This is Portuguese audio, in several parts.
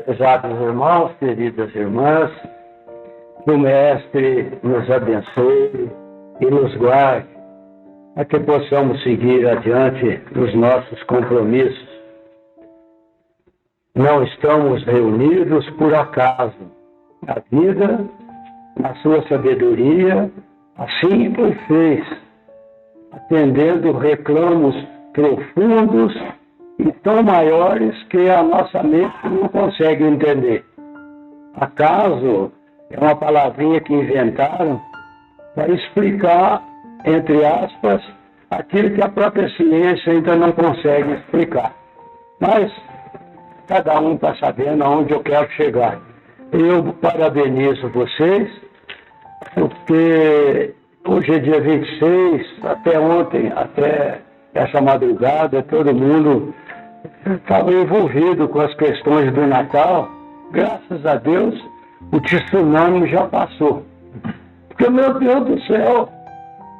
Prezados irmãos, queridas irmãs, que o Mestre nos abençoe e nos guarde, para que possamos seguir adiante nos nossos compromissos. Não estamos reunidos por acaso. A vida, na sua sabedoria, assim o fez, atendendo reclamos profundos e tão maiores que a nossa mente não consegue entender. Acaso é uma palavrinha que inventaram para explicar, entre aspas, aquilo que a própria ciência ainda não consegue explicar. Mas cada um está sabendo aonde eu quero chegar. Eu parabenizo vocês, porque hoje é dia 26, até ontem, até essa madrugada, todo mundo estava envolvido com as questões do Natal. Graças a Deus, o tsunami já passou. Porque, meu Deus do céu,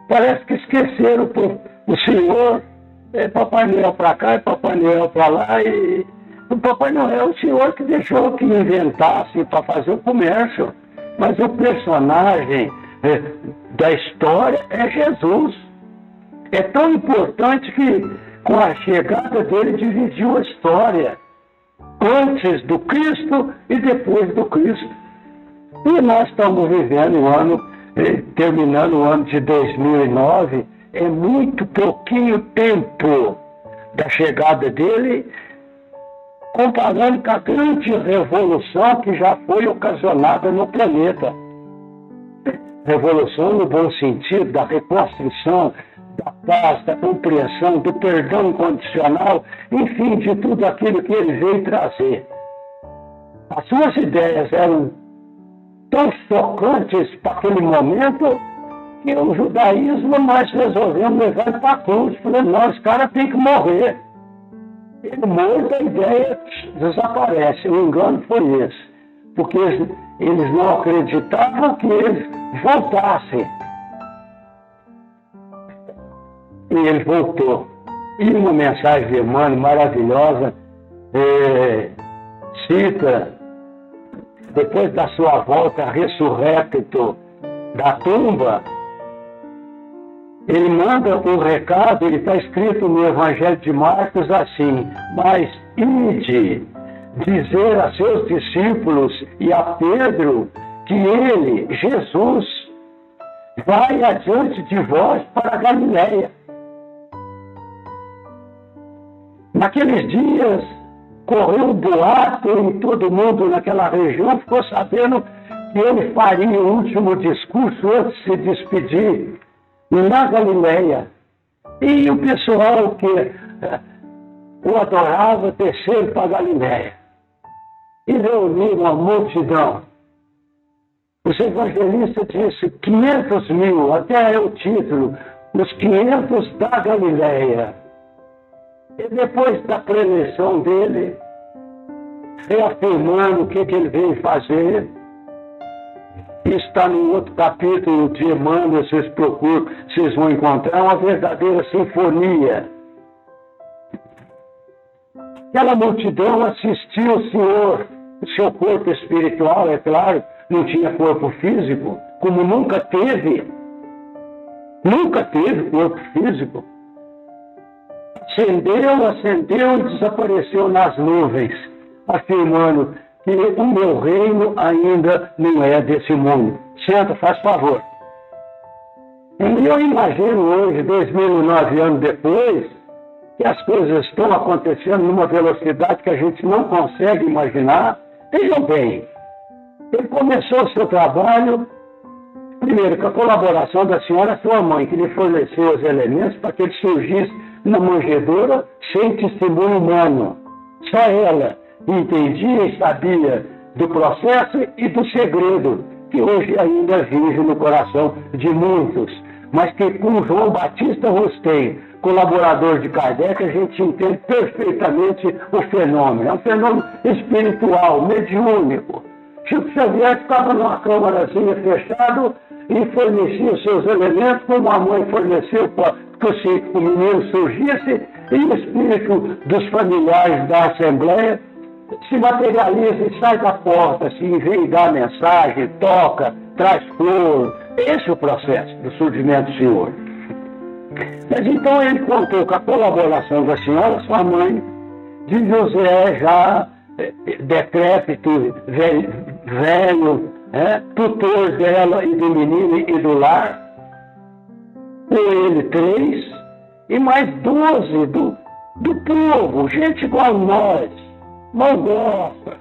parece que esqueceram o Senhor, Papai Noel para cá e Papai Noel para lá. E o Papai Noel é o Senhor que deixou que inventasse para fazer o comércio. Mas o personagem da história é Jesus. É tão importante que, com a chegada dele, dividiu a história. Antes do Cristo e depois do Cristo. E nós estamos vivendo o ano, terminando o ano de 2009, é muito pouquinho tempo da chegada dele, comparando com a grande revolução que já foi ocasionada no planeta. Revolução no bom sentido, da reconstrução, da paz, da compreensão, do perdão incondicional, enfim, de tudo aquilo que ele veio trazer. As suas ideias eram tão chocantes para aquele momento que o judaísmo nós resolvemos levar ele para a cruz. Falando, não, esse cara tem que morrer. Ele morto, a ideia desaparece. O engano foi esse. Porque eles não acreditavam que ele voltasse. E ele voltou. E uma mensagem de Emmanuel maravilhosa cita, depois da sua volta ressurrecto da tumba, ele manda um recado, ele está escrito no Evangelho de Marcos assim: mas ide dizer a seus discípulos e a Pedro que ele, Jesus, vai adiante de vós para a Galileia. Naqueles dias, correu um boato e todo mundo naquela região ficou sabendo que ele faria o último discurso antes de se despedir na Galileia. E o pessoal que o adorava desceram para a Galileia e reuniram a multidão. Os evangelistas disseram 500 mil, até é o título, os 500 da Galileia. E depois da preleção dele, reafirmando o que ele veio fazer, está no outro capítulo de Emmanuel, vocês procuram, vocês vão encontrar uma verdadeira sinfonia. Aquela multidão assistiu o Senhor, o seu corpo espiritual, é claro, não tinha corpo físico, como nunca teve corpo físico. Acendeu e desapareceu nas nuvens, afirmando que o meu reino ainda não é desse mundo. Senta, faz favor. E eu imagino hoje, 2009 anos depois, que as coisas estão acontecendo numa velocidade que a gente não consegue imaginar. Vejam bem, ele começou o seu trabalho, primeiro, com a colaboração da senhora sua mãe, que lhe forneceu os elementos para que ele surgisse na manjedoura sem testemunho humano. Só ela entendia e sabia do processo e do segredo, que hoje ainda vive no coração de muitos, mas que com João Batista Rostein, colaborador de Kardec, a gente entende perfeitamente o fenômeno. É um fenômeno espiritual, mediúnico. Chico Xavier ficava numa câmarazinha fechado e fornecia os seus elementos, como a mãe forneceu para que o menino surgisse, e o espírito dos familiares da Assembleia se materializa e sai da porta, se vem dar mensagem, toca, traz flor. Esse é o processo do surgimento do Senhor. Mas então ele contou com a colaboração da senhora, sua mãe, de José já decrépito, velho, tutor dela e do menino e do lar, com ele 3, e mais 12 do povo, gente igual nós, maldosa,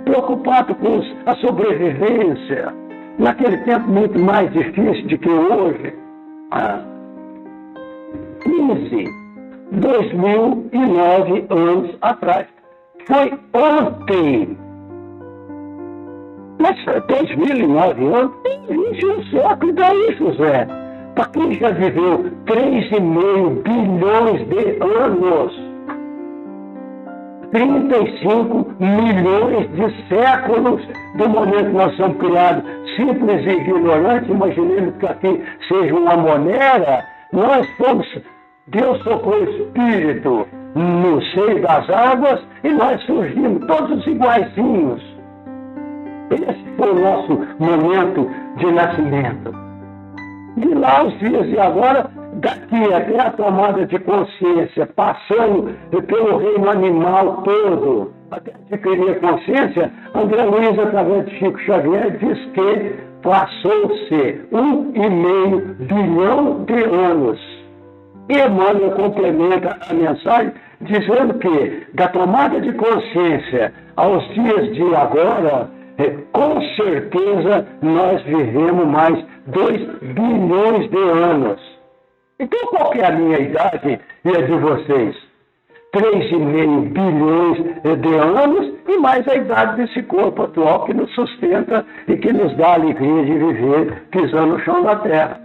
preocupado com a sobrevivência, naquele tempo muito mais difícil do que hoje. 2009 anos atrás. Foi ontem. Mas 2009 anos tem 21 séculos. Daí, José, para quem já viveu 3,5 bilhões de anos, 35 milhões de séculos do momento que nós somos criados, simples e ignorantes, imaginemos que aqui seja uma monera, nós fomos, Deus soprou o Espírito no seio das águas e nós surgimos todos iguaizinhos. Esse foi o nosso momento de nascimento. De lá os dias de agora, daqui até a tomada de consciência, passando pelo reino animal todo, até adquirir a consciência, André Luiz, através de Chico Xavier, diz que passou-se 1,5 bilhão de anos. E Emmanuel complementa a mensagem dizendo que, da tomada de consciência aos dias de agora, com certeza nós vivemos mais 2 bilhões de anos. Então, qual que é a minha idade e a de vocês? 3,5 bilhões de anos e mais a idade desse corpo atual que nos sustenta e que nos dá a alegria de viver pisando no chão da terra.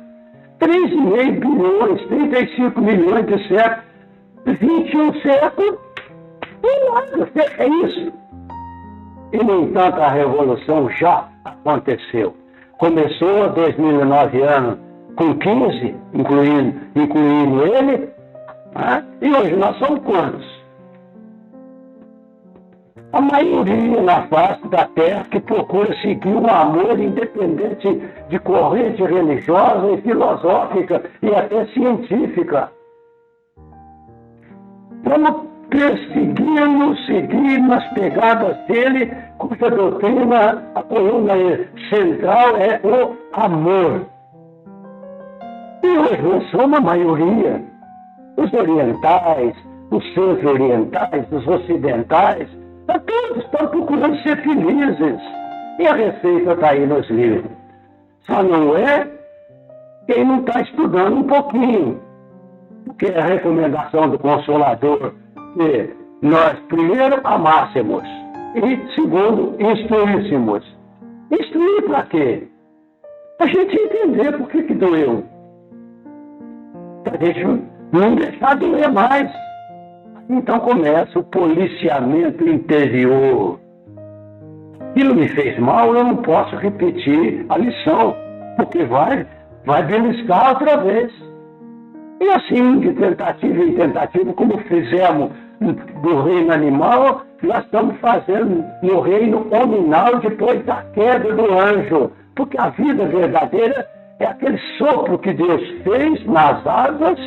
3,5 bilhões, 35 milhões de séculos, 21 séculos, e nada, é isso. E, no entanto, a revolução já aconteceu. Começou há 2009 anos com 15, incluindo ele, e hoje nós somos quantos? A maioria na face da terra que procura seguir o amor independente de corrente religiosa e filosófica e até científica. Vamos perseguindo, seguir nas pegadas dele, cuja doutrina, a coluna central é o amor. E hoje nós somos a maioria. Os orientais, os centro-orientais, os ocidentais, todos estão procurando ser felizes. E a receita está aí nos livros. Só não é quem não está estudando um pouquinho. Porque é a recomendação do Consolador que nós, primeiro, amássemos e, segundo, instruíssemos. Instruir para quê? Para a gente entender por que doeu. Para a gente não deixar doer mais. Então começa o policiamento interior. Aquilo me fez mal, eu não posso repetir a lição, porque vai beliscar outra vez. E assim, de tentativa em tentativa, como fizemos do reino animal, nós estamos fazendo no reino hominal depois da queda do anjo. Porque a vida verdadeira é aquele sopro que Deus fez nas asas,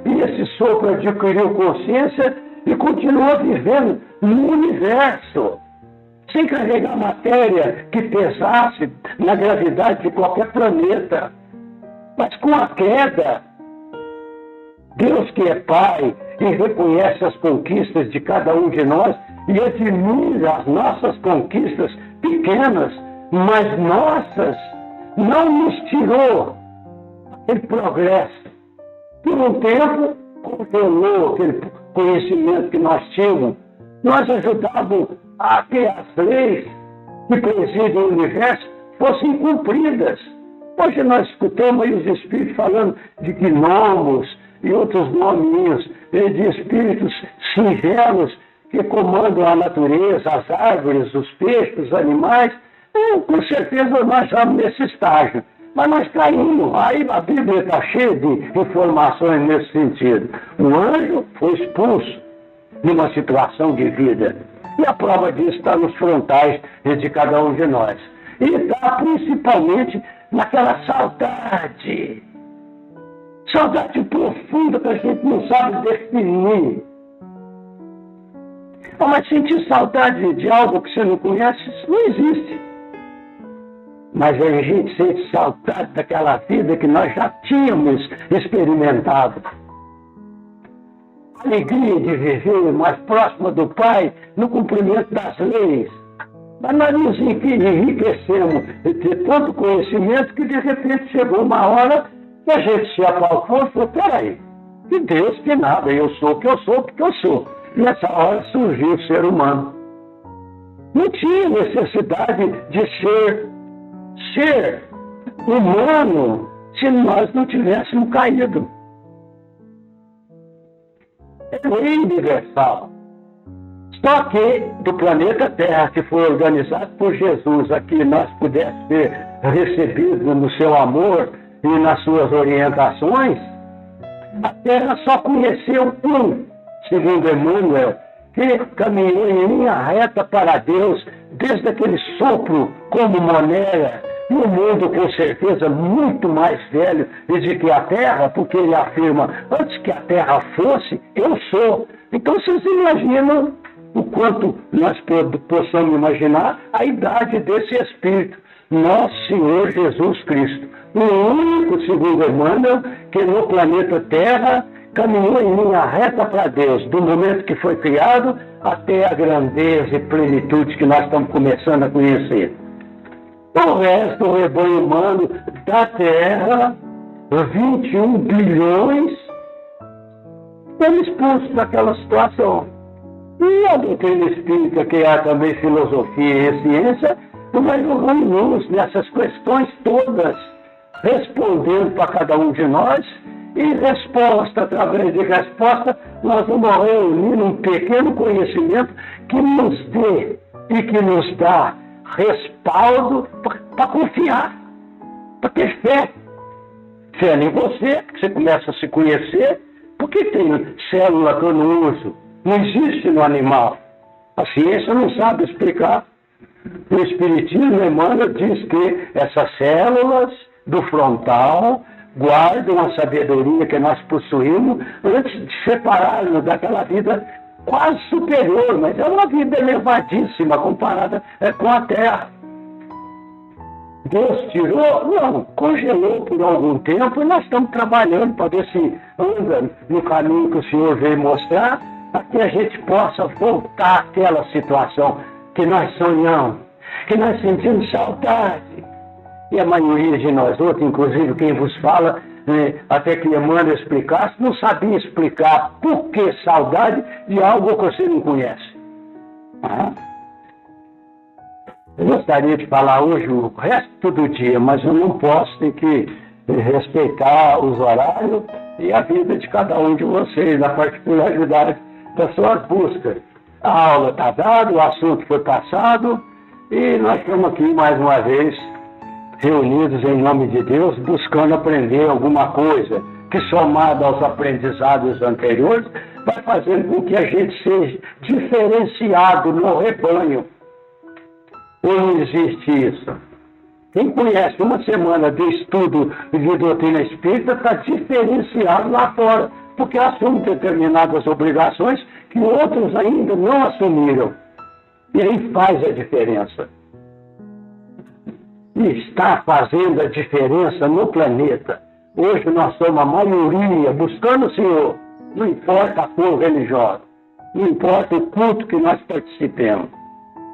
e esse sopro adquiriu consciência e continua vivendo no universo, sem carregar matéria que pesasse na gravidade de qualquer planeta. Mas com a queda, Deus que é Pai e reconhece as conquistas de cada um de nós e admira as nossas conquistas pequenas, mas nossas, não nos tirou aquele progresso. Por um tempo, congelou aquele conhecimento que nós tínhamos. Nós ajudávamos a que as leis que presidem o universo fossem cumpridas. Hoje nós escutamos aí os espíritos falando de gnomos e outros nominhos, de espíritos singelos que comandam a natureza, as árvores, os peixes, os animais. Com certeza nós estamos nesse estágio. Mas nós caímos. Aí a Bíblia está cheia de informações nesse sentido. O anjo foi expulso. numa situação de vida. E a prova disso está nos frontais de cada um de nós. E está principalmente naquela saudade. Saudade profunda que a gente não sabe definir. Mas sentir saudade de algo que você não conhece, isso não existe. Mas a gente sente saudade daquela vida que nós já tínhamos experimentado. A alegria de viver mais próxima do Pai no cumprimento das leis. Mas nós nos enriquecemos de tanto conhecimento que de repente chegou uma hora que a gente se apalpou e falou, peraí, que Deus que nada, eu sou o que eu sou porque eu sou. Nessa hora surgiu o ser humano. Não tinha necessidade de ser humano se nós não tivéssemos caído. É lei universal. Só que do planeta Terra, que foi organizado por Jesus, aqui nós pudéssemos ser recebidos no seu amor e nas suas orientações, a Terra só conheceu um, segundo Emmanuel, que caminhou em linha reta para Deus, desde aquele sopro como monera, no mundo com certeza muito mais velho de que a Terra, porque ele afirma, antes que a Terra fosse, eu sou. Então vocês imaginam o quanto nós possamos imaginar a idade desse Espírito, nosso Senhor Jesus Cristo. O único, segundo Emmanuel, que no planeta Terra caminhou em linha reta para Deus, do momento que foi criado até a grandeza e plenitude que nós estamos começando a conhecer. O resto, o rebanho humano da Terra, 21 bilhões, foram expulsos daquela situação. E a doutrina espírita, que é também filosofia e ciência, vai jogar luz nessas questões todas, respondendo para cada um de nós, e resposta, através de resposta, nós vamos reunir um pequeno conhecimento que nos dê e que nos dá respaldo para confiar, para ter fé. Fé em você, que você começa a se conhecer, porque tem célula que eu não uso, não existe no animal. A ciência não sabe explicar. O Espiritismo, Emmanuel, diz que essas células do frontal guardam a sabedoria que nós possuímos antes de separarmos daquela vida quase superior, mas é uma vida elevadíssima comparada com a Terra. Deus tirou? Não, congelou por algum tempo e nós estamos trabalhando para ver se anda no caminho que o Senhor veio mostrar, para que a gente possa voltar àquela situação que nós sonhamos, que nós sentimos saudade. E a maioria de nós outros, inclusive quem vos fala, até que Emmanuel explicasse, não sabia explicar por que saudade de algo que você não conhece. Eu gostaria de falar hoje o resto do dia, mas eu não posso, ter que respeitar os horários e a vida de cada um de vocês, a particularidade das suas buscas. A aula está dada, o assunto foi passado e nós estamos aqui mais uma vez reunidos em nome de Deus, buscando aprender alguma coisa que, somada aos aprendizados anteriores, vai fazendo com que a gente seja diferenciado no rebanho. Ou não existe isso? Quem conhece uma semana de estudo de doutrina espírita está diferenciado lá fora, porque assume determinadas obrigações que outros ainda não assumiram. E aí faz a diferença. E está fazendo a diferença no planeta. Hoje nós somos a maioria buscando o Senhor. Não importa a cor religiosa, não importa o culto que nós participemos.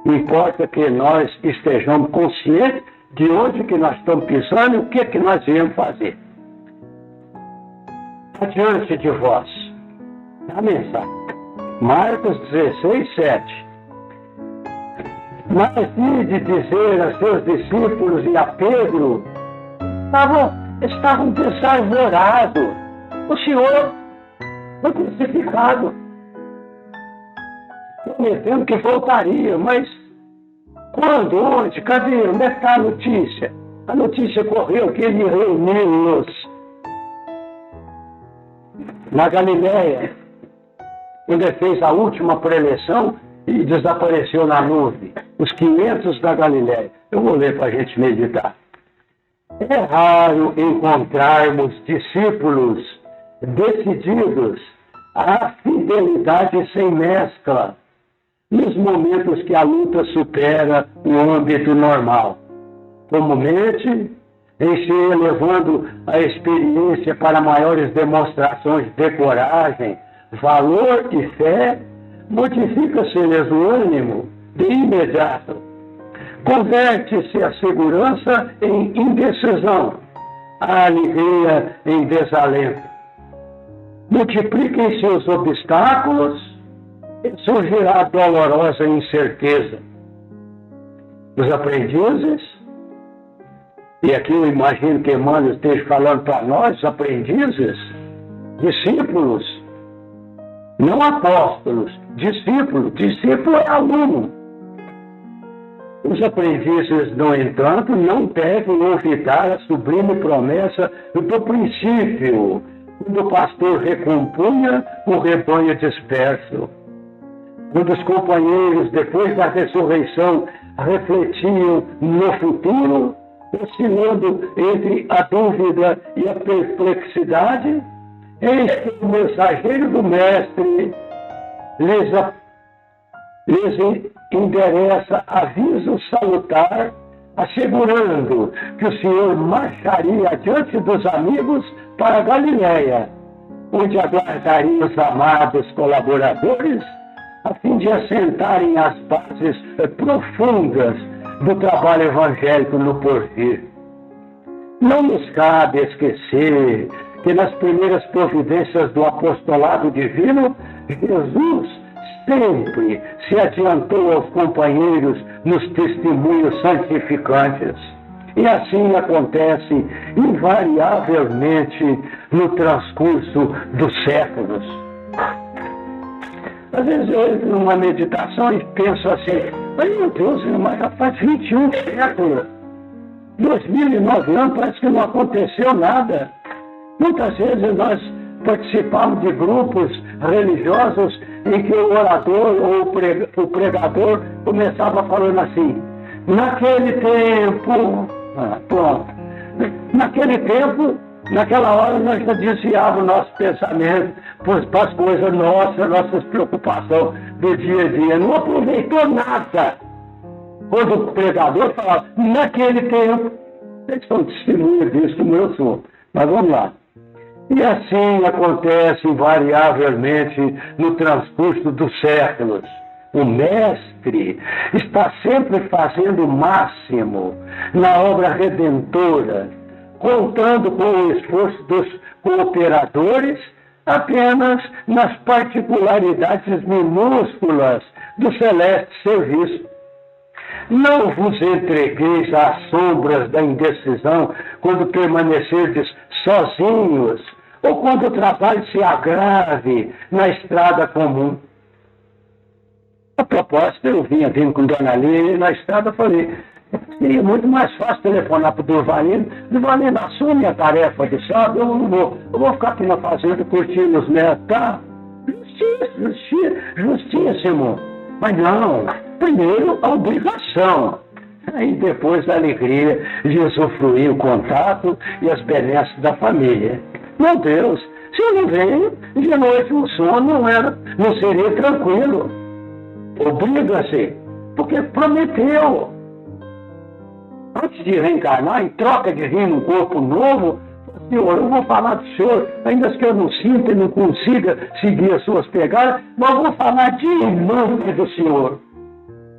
Não importa que nós estejamos conscientes de onde que nós estamos pisando e o que nós viemos fazer. Adiante de vós. A mensagem. Marcos 16, 7. Mas de dizer a seus discípulos e a Pedro, estavam desarvorados. O Senhor foi crucificado, prometendo que voltaria, mas quando, onde, cadê, onde está a notícia? A notícia correu que ele reuniu-nos na Galileia. quando ele fez a última preleção e desapareceu na nuvem. Os 500 da Galiléia. Eu vou ler para a gente meditar. É raro encontrarmos discípulos decididos à fidelidade sem mescla, nos momentos que a luta supera o âmbito normal. Comumente, em se elevando a experiência para maiores demonstrações de coragem, valor e fé, modifica-se-lhes o ânimo de imediato. Converte-se a segurança em indecisão, a alegria em desalento. Multipliquem-se os obstáculos e surgirá dolorosa incerteza. Os aprendizes, e aqui eu imagino que Emmanuel esteja falando para nós, aprendizes, discípulos, não apóstolos, discípulo é aluno. Os aprendizes, no entanto, não devem olvidar a sublime promessa do princípio, quando o pastor recompunha o rebanho disperso. Quando os companheiros, depois da ressurreição, refletiam no futuro, oscilando entre a dúvida e a perplexidade, eis que o mensageiro do Mestre lhes endereça aviso salutar, assegurando que o Senhor marcharia adiante dos amigos para a Galiléia, onde aguardaria os amados colaboradores, a fim de assentarem as bases profundas do trabalho evangélico no porvir. Não nos cabe esquecer que nas primeiras providências do apostolado divino, Jesus sempre se adiantou aos companheiros nos testemunhos santificantes. E assim acontece invariavelmente no transcurso dos séculos. Às vezes eu entro numa meditação e penso assim, ai meu Deus, mas já faz 21 séculos, 2009 anos, parece que não aconteceu nada. Muitas vezes nós participamos de grupos religiosos em que o orador ou o pregador começava falando assim, naquele tempo, pronto, naquele tempo, naquela hora nós já desviávamos o nosso pensamento para as coisas nossas preocupações do dia a dia. Não aproveitou nada. Quando o pregador falava, naquele tempo, vocês são testemunhas disso como eu sou. Mas vamos lá. E assim acontece invariavelmente no transcurso dos séculos. O Mestre está sempre fazendo o máximo na obra redentora, contando com o esforço dos cooperadores apenas nas particularidades minúsculas do celeste serviço. Não vos entregueis às sombras da indecisão quando permanecerdes sozinhos ou quando o trabalho se agrave na estrada comum. A propósito, eu vinha vindo com Dona Lília e na estrada falei, seria muito mais fácil telefonar para o Durvalino. Durvalino, assume a tarefa de sábado, eu vou ficar aqui na fazenda curtindo os netos, tá? Justíssimo. Mas não, primeiro a obrigação. Aí depois a alegria de usufruir o contato e as benesses da família. Meu Deus, se eu não venho, de noite o sono não seria tranquilo. Obriga-se, porque prometeu. Antes de reencarnar, em troca de vir num corpo novo, Senhor, eu vou falar do Senhor, ainda que eu não sinta e não consiga seguir as suas pegadas, mas eu vou falar de nome do Senhor.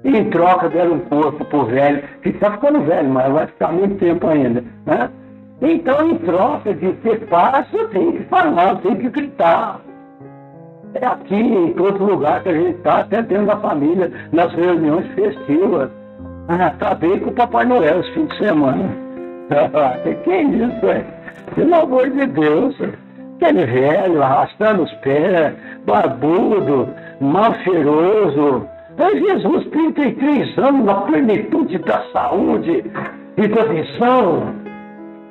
E em troca deram um corpo para o velho, que está ficando velho, mas vai ficar muito tempo ainda. Né? Então, em troca de ter paz, eu tenho que falar, eu tenho que gritar. É aqui, em todo lugar que a gente está, até dentro da família, nas reuniões festivas. Tá bem com o Papai Noel esse fim de semana. Que é isso, é? Pelo amor de Deus. Aquele velho arrastando os pés, barbudo, mal cheiroso. É Jesus, 33 anos, na plenitude da saúde e da visão,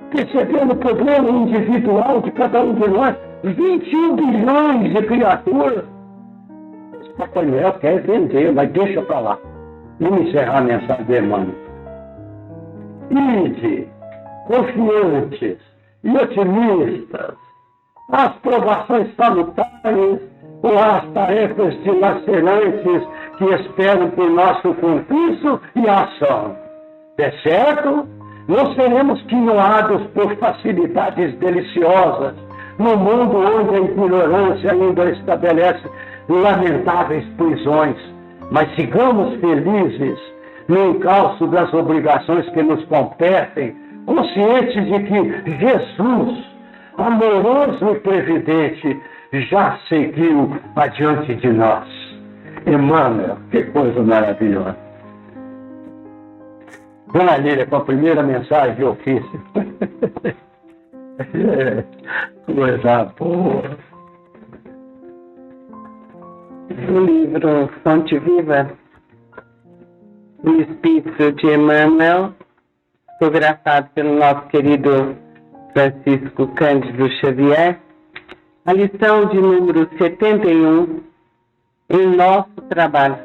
percebendo o problema individual de cada um de nós, 21 bilhões de criaturas. Papai Noel quer vender, mas deixa para lá. Vamos encerrar a mensagem do Emmanuel. Ide, confiantes e otimistas, as provações salutares ou as tarefas dilacerantes que esperam por nosso concurso e ação. De certo, não seremos quinhoados por facilidades deliciosas no mundo onde a ignorância ainda estabelece lamentáveis prisões, mas sigamos felizes no encalço das obrigações que nos competem, conscientes de que Jesus, amoroso e previdente, já seguiu adiante de nós. Emmanuel, que coisa maravilhosa. Dona Lília, com a primeira mensagem de ofício. Coisa boa. O livro Fonte Viva, o Espírito de Emmanuel, fotografado pelo nosso querido Francisco Cândido Xavier, a lição de número 71, em nosso trabalho.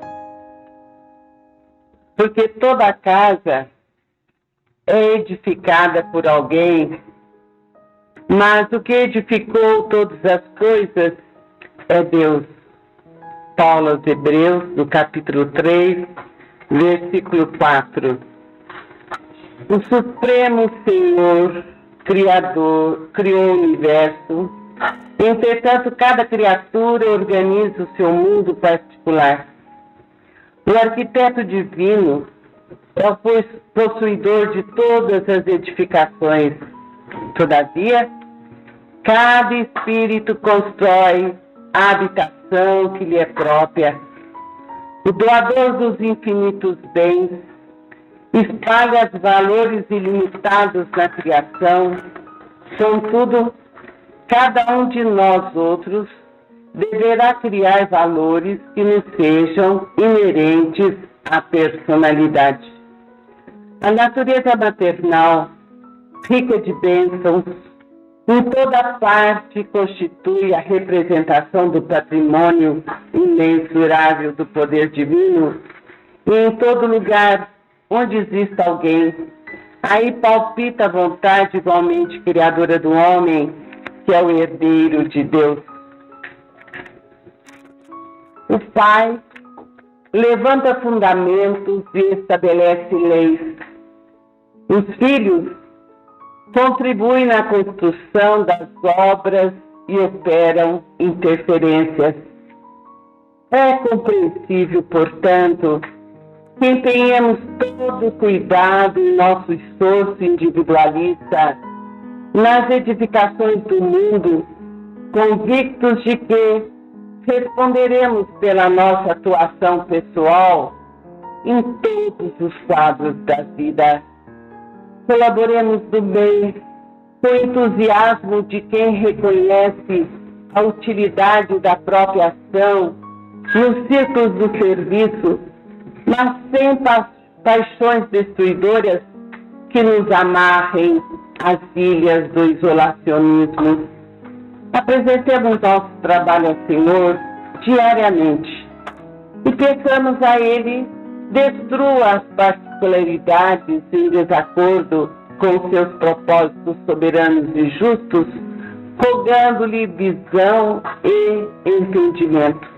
Porque toda casa é edificada por alguém, mas o que edificou todas as coisas é Deus. Paulo aos Hebreus, no capítulo 3, versículo 4. O Supremo Senhor, Criador, criou o universo. Entretanto, cada criatura organiza o seu mundo particular. O arquiteto divino é o possuidor de todas as edificações. Todavia, cada espírito constrói a habitação que lhe é própria. O doador dos infinitos bens espalha os valores ilimitados na criação. Contudo, cada um de nós outros deverá criar valores que nos sejam inerentes à personalidade. A natureza maternal, rica de bênçãos, em toda parte constitui a representação do patrimônio imensurável do poder divino, e em todo lugar onde existe alguém, aí palpita a vontade igualmente criadora do homem, que é o herdeiro de Deus. O Pai levanta fundamentos e estabelece leis. Os filhos contribuem na construção das obras e operam interferências. É compreensível, portanto, que empenhemos todo o cuidado em nosso esforço individualista nas edificações do mundo, convictos de que responderemos pela nossa atuação pessoal em todos os quadros da vida. Colaboremos do bem com o entusiasmo de quem reconhece a utilidade da própria ação nos círculos do serviço, mas sem paixões destruidoras que nos amarrem às ilhas do isolacionismo. Apresentemos nosso trabalho ao Senhor diariamente e peçamos a Ele destrua as particularidades em desacordo com seus propósitos soberanos e justos, rogando-lhe visão e entendimento.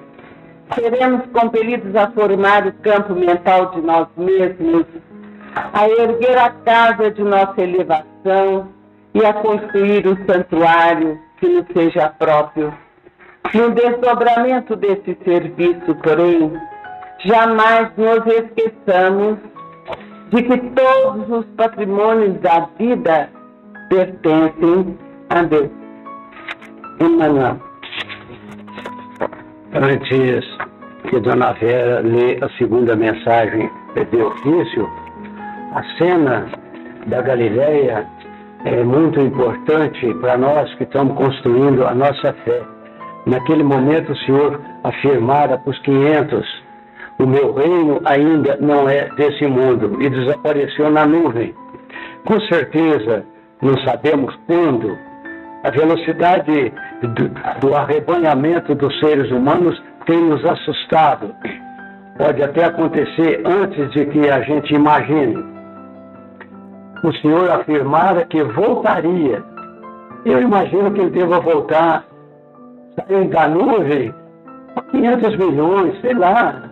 Seremos compelidos a formar o campo mental de nós mesmos, a erguer a casa de nossa elevação e a construir o santuário que nos seja próprio. No desdobramento desse serviço, porém, jamais nos esqueçamos de que todos os patrimônios da vida pertencem a Deus. Emmanuel. Antes que Dona Vera lê a segunda mensagem de ofício, a cena da Galileia é muito importante para nós que estamos construindo a nossa fé. Naquele momento o Senhor afirmara para os 500, o meu reino ainda não é desse mundo, e desapareceu na nuvem. Com certeza, não sabemos quando, a velocidade do arrebanhamento dos seres humanos tem nos assustado. Pode até acontecer antes de que a gente imagine. O Senhor afirmara que voltaria. Eu imagino que ele deva voltar, saindo da nuvem, 500 milhões, sei lá,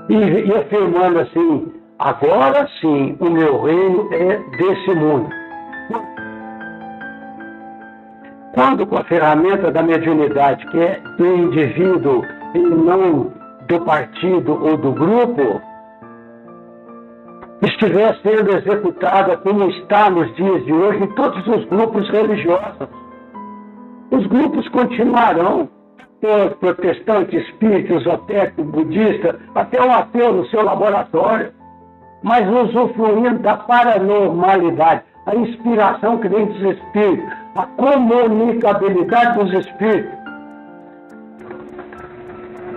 e afirmando assim: agora sim, o meu reino é desse mundo. Quando com a ferramenta da mediunidade, que é do indivíduo e não do partido ou do grupo, estiver sendo executada como está nos dias de hoje em todos os grupos religiosos, os grupos continuarão, protestante, espírita, esotérico, budista, até o ateu no seu laboratório, mas usufruindo da paranormalidade, a inspiração que vem dos espíritos, a comunicabilidade dos espíritos.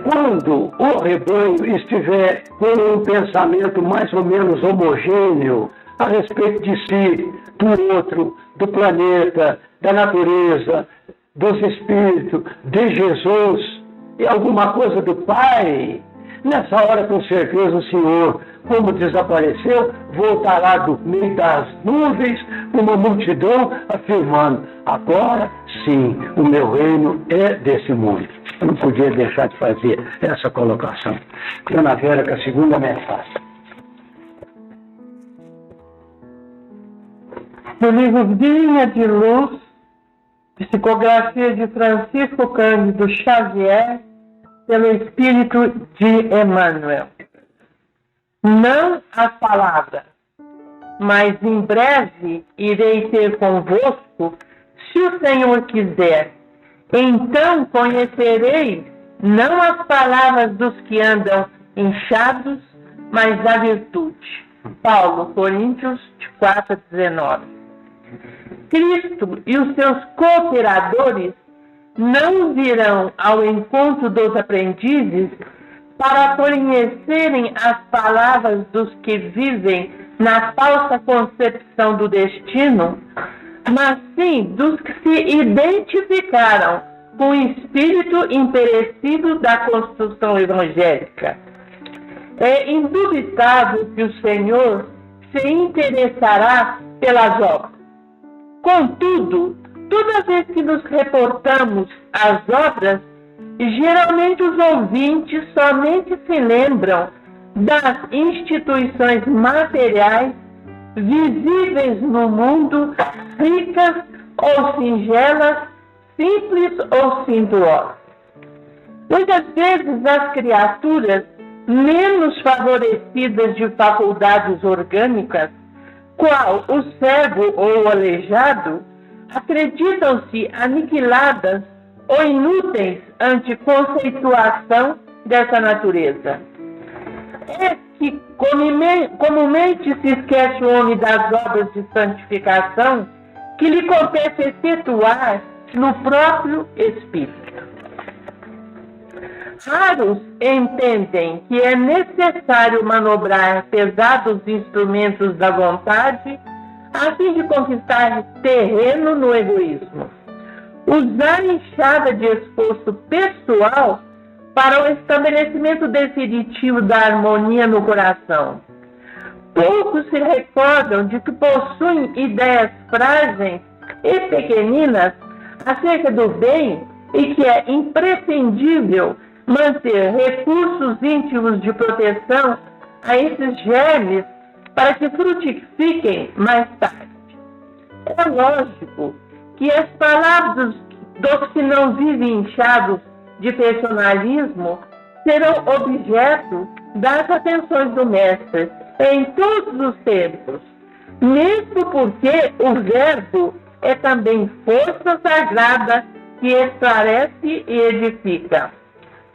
Quando o rebanho estiver com um pensamento mais ou menos homogêneo a respeito de si, do outro, do planeta, da natureza, dos espíritos, de Jesus e alguma coisa do Pai, nessa hora, com certeza, o Senhor, como desapareceu, voltará do meio das nuvens, uma multidão, afirmando: agora sim, o meu reino é desse mundo. Eu não podia deixar de fazer essa colocação. Dona Vera, com a segunda mensagem. Do livro Vinha de Luz, psicografia de Francisco Cândido Xavier, pelo Espírito de Emmanuel. Não as palavras, mas em breve irei ter convosco, se o Senhor quiser. Então conhecereis não as palavras dos que andam inchados, mas a virtude. Paulo, Coríntios 4:19. Cristo e os seus cooperadores não virão ao encontro dos aprendizes para conhecerem as palavras dos que vivem na falsa concepção do destino, mas sim dos que se identificaram com o espírito imperecível da construção evangélica. É indubitável que o Senhor se interessará pelas obras. Contudo, toda vez que nos reportamos às obras, geralmente os ouvintes somente se lembram das instituições materiais visíveis no mundo, ricas ou singelas, simples ou sintuosas. Muitas vezes as criaturas menos favorecidas de faculdades orgânicas, qual o cego ou o aleijado, acreditam-se aniquiladas ou inúteis ante conceituação dessa natureza. É que comumente se esquece o homem das obras de santificação que lhe compete efetuar no próprio Espírito. Raros entendem que é necessário manobrar pesados instrumentos da vontade a fim de conquistar terreno no egoísmo. Usar enxada de esforço pessoal para o estabelecimento definitivo da harmonia no coração. Poucos se recordam de que possuem ideias frágeis e pequeninas acerca do bem e que é imprescindível manter recursos íntimos de proteção a esses germes para que frutifiquem mais tarde. É lógico que as palavras dos que não vivem inchados de personalismo serão objeto das atenções do Mestre em todos os tempos, mesmo porque o Verbo é também força sagrada que esclarece e edifica.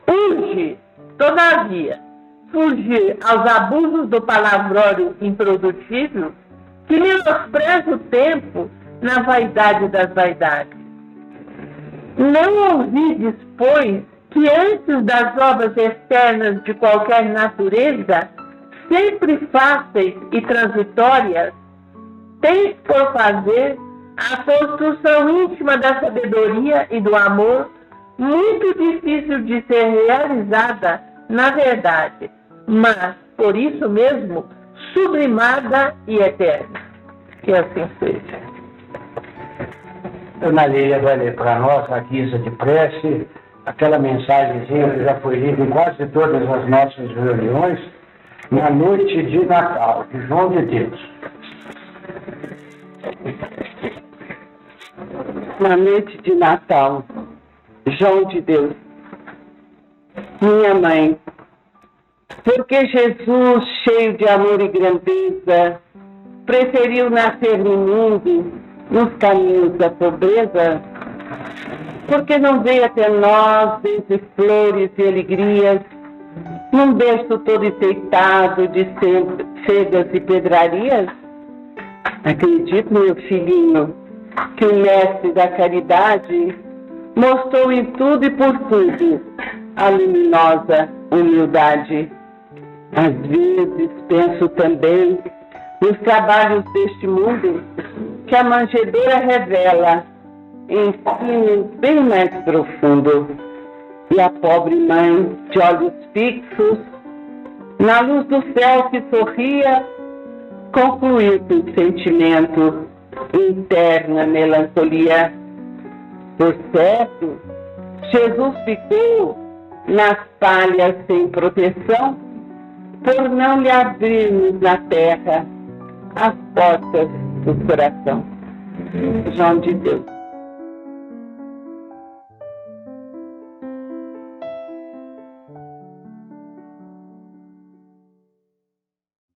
Urge, todavia, fugir aos abusos do palavrório improdutível que menospreza o tempo na vaidade das vaidades. Não ouvides, pois, que antes das obras externas de qualquer natureza, sempre fáceis e transitórias, tens por fazer a construção íntima da sabedoria e do amor muito difícil de ser realizada na verdade, mas, por isso mesmo, sublimada e eterna. Que assim seja. Dona Leia vai ler para nós, a guisa de prece, aquela mensagenzinha que já foi lida em quase todas as nossas reuniões, na noite de Natal, de João de Deus. Na noite de Natal, João de Deus, minha mãe, porque Jesus, cheio de amor e grandeza, preferiu nascer no mundo, nos caminhos da pobreza, porque não veio até nós entre flores e alegrias, num berço todo enfeitado de cegas e pedrarias? Acredito, meu filhinho, que o mestre da caridade mostrou em tudo e por tudo a luminosa humildade. Às vezes penso também nos trabalhos deste mundo que a manjedoura revela ensino bem mais profundo. E a pobre mãe, de olhos fixos, na luz do céu que sorria, concluiu com sentimento, interna melancolia. Por certo, Jesus ficou nas palhas sem proteção, por não lhe abrirmos na terra as portas do coração. João de Deus.